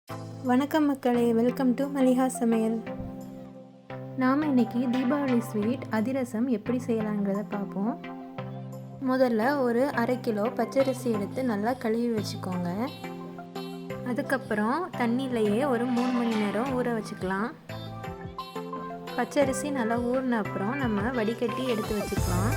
வணக்கம் மக்களே, welcome to Mallika சமையல். நாம் இன்றைக்கி தீபாவளி ஸ்வீட் அதிரசம் எப்படி செய்யலாங்கிறத பார்ப்போம். முதல்ல ஒரு 1/2 கிலோ பச்சரிசி எடுத்து நல்லா கழுவி வச்சுக்கோங்க. அதுக்கப்புறம் தண்ணியிலையே ஒரு 3 மணி நேரம் ஊற வச்சுக்கலாம். பச்சரிசி நல்லா ஊறின அப்புறம் நம்ம வடிகட்டி எடுத்து வச்சுக்கலாம்.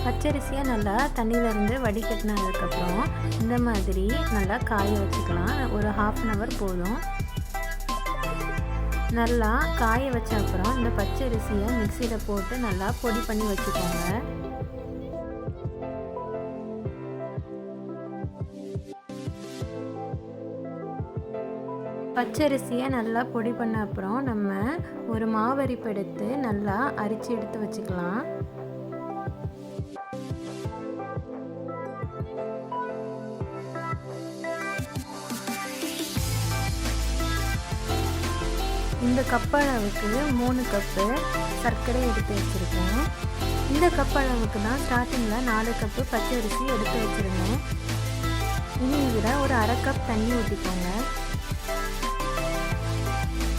பச்சரிசியை நல்லா தண்ணியிலேருந்து வடிகட்டினதுக்கப்புறம் இந்த மாதிரி நல்லா காய வச்சுக்கலாம். ஒரு 1/2 அன் ஹவர் போதும். நல்லா காய வச்ச அப்புறம் இந்த பச்சரிசியை மிக்சியில் போட்டு நல்லா பொடி பண்ணி வச்சுக்கோங்க. பச்சரிசியை நல்லா பொடி பண்ண அப்புறம் நம்ம ஒரு மாவரிப்பு எடுத்து நல்லா அரிச்சு எடுத்து வச்சுக்கலாம். இந்த கப் அளவுக்கு 3 கப்பு சர்க்கரை எடுத்து வச்சுருக்கேன். இந்த கப் அளவுக்கு தான் ஸ்டார்டிங்கில் 4 கப்பு பச்சரிசி எடுத்து வச்சுருந்தேன். இனி இதில் ஒரு 1/2 கப் தண்ணி ஊற்றிக்கோங்க.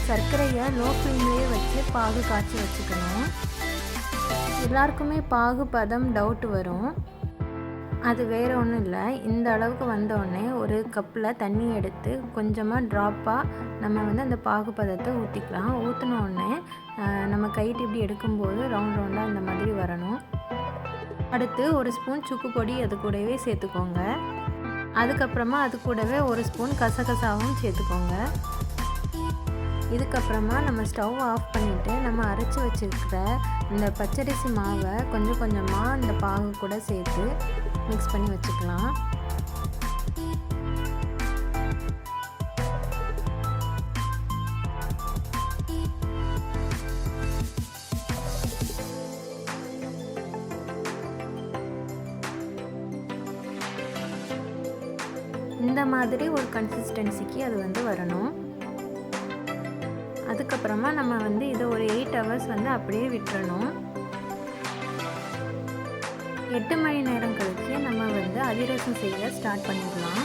சர்க்கரையை லோ ஃப்ளேம்லேயே வச்சு பாகு காய்ச்சி வச்சுக்கணும். எல்லாருக்குமே பாகு பதம் டவுட் வரும். அது வேறு ஒன்றும் இல்லை. இந்த அளவுக்கு வந்தோடனே ஒரு கப்பில் தண்ணி எடுத்து கொஞ்சமாக ட்ராப்பாக நம்ம அந்த பாகு பதத்தை ஊற்றிக்கலாம். ஊற்றின உடனே நம்ம கைட்டு இப்படி எடுக்கும்போது ரவுண்டாக இந்த மாதிரி வரணும். அடுத்து ஒரு ஸ்பூன் சுக்கு பொடி அது கூடவே சேர்த்துக்கோங்க. அதுக்கப்புறமா அது கூடவே ஒரு ஸ்பூன் கசகசாவும் சேர்த்துக்கோங்க. இதுக்கப்புறமா நம்ம ஸ்டவ் ஆஃப் பண்ணிவிட்டு நம்ம அரைச்சி வச்சுருக்கிற இந்த பச்சரிசி மாவை கொஞ்சம் கொஞ்சமாக இந்த பாகு கூட சேர்த்து மிக்ஸ் பண்ணி வச்சுக்கலாம். இந்த மாதிரி ஒரு கன்சிஸ்டன்சிக்கு அது வரணும். அதுக்கப்புறமா நம்ம இதை ஒரு 8 ஹவர்ஸ் அப்படியே விட்டுறணும். 8 மணி நேரம் கழித்து நம்ம அதிரசம் செய்ய ஸ்டார்ட் பண்ணிடலாம்.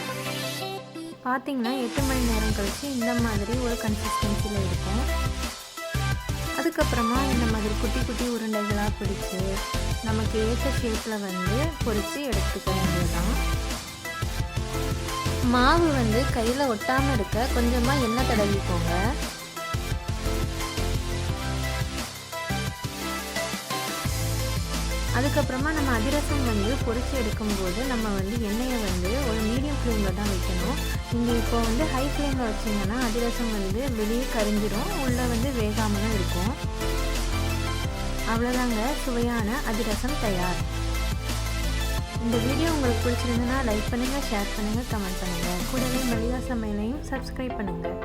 பார்த்திங்கன்னா 8 மணி நேரம் கழித்து இந்த மாதிரி ஒரு கன்சிஸ்டன்சியில் இருக்கும். அதுக்கப்புறமா இந்த மாதிரி குட்டி குட்டி உருண்டைகளாக பிடிச்சி நமக்கு ஏற்ற ஷேப்பில் பொரித்து எடுத்துக்க வேண்டியதுதான். மாவு கையில் ஒட்டாமல் இருக்க கொஞ்சமாக எண்ணெய் தடவிக்கோங்க. அதுக்கப்புறமா நம்ம அதிரசம் பொரிச்சு எடுக்கும்போது நம்ம எண்ணெயை ஒரு மீடியம் ஃப்ளேமில் தான் வைக்கணும். நீங்கள் இப்போ ஹை ஃப்ளேமில் வச்சிங்கன்னா அதிரசம் வெளியே கரிஞ்சிடும், உள்ளே வேகாமல் தான் இருக்கும். அவ்வளோதாங்க, சுவையான அதிரசம் தயார். இந்த வீடியோ உங்களுக்கு பிடிச்சிருந்ததுன்னா லைக் பண்ணுங்கள், ஷேர் பண்ணுங்கள், கமெண்ட் பண்ணுங்கள். கூடவே மல்லிகா சமையலையும் சப்ஸ்கிரைப் பண்ணுங்கள்.